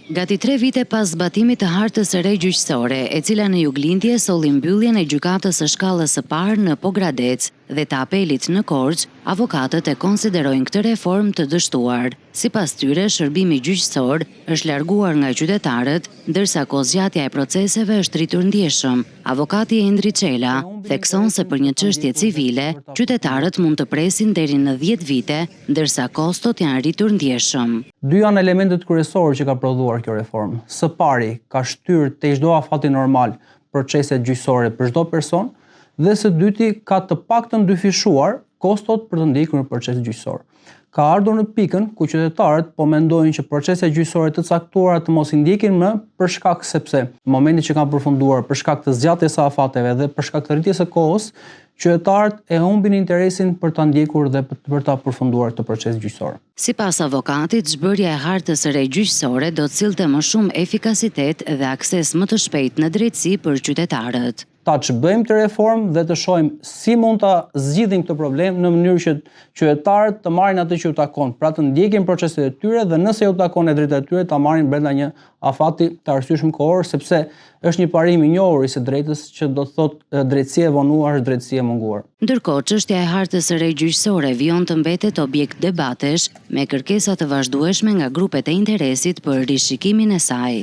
Gati 3 vite pas zbatimit të hartës së re gjyqësore, e cila në Juglindje solli mbylljen e gjykatës së shkallës së parë në Pogradec dhe të apelit në Korçë, avokatët e konsiderojnë këtë reformë të dështuar. Sipas tyre, shërbimi gjyqësor është larguar nga qytetarët, ndërsa kozgjatja e proceseve është rritur ndjeshëm. Avokati Endri Çela thekson se për një çështje civile, qytetarët mund të presin deri në 10 vite, ndërsa kostot janë rritur ndjeshëm. Dy janë elementet kryesorë që ka prodhuar kjo reformë. Së pari, ka shtyrë te çdo afati normal proceset gjyqësore për çdo person, dhe së dyti ka të paktën dyfishuar kostot për të ndjekur në proces gjyqësor. Ka ardhur në pikën ku qytetarët po mendojnë që proceset gjyqësore të caktuara të mos i ndjekin më për shkak sepse në momentin që kanë përfunduar për shkak të zgjatjes së afateve dhe për shkak të rritjes së kohës, qytetarët e humbin interesin për ta ndjekur dhe për ta përfunduar këtë proces gjyqësor. Sipas avokatit, zbërja e hartës së re gjyqësore do të sillte më shumë efikasitet dhe akses më të shpejtë në drejtësi për qytetarët. Ta ç'bëjmë të reformë dhe të shohim si mund ta zgjidhim këtë problem në mënyrë që qytetarët të marrin atë që u takon, pra të ndjekin proceset e tyre dhe nëse u takon e drejta e tyre ta marrin brenda një afati të arsyeshëm kohor, sepse është një parim i njohur i së drejtës që do të thotë drejtësia e vonuar është drejtësia e munguar. Ndërkohë, çështja e hartës së re gjyqësore vijon të mbetet objekt debatesh me kërkesa të vazhdueshme nga grupet e interesit për rishikimin e saj.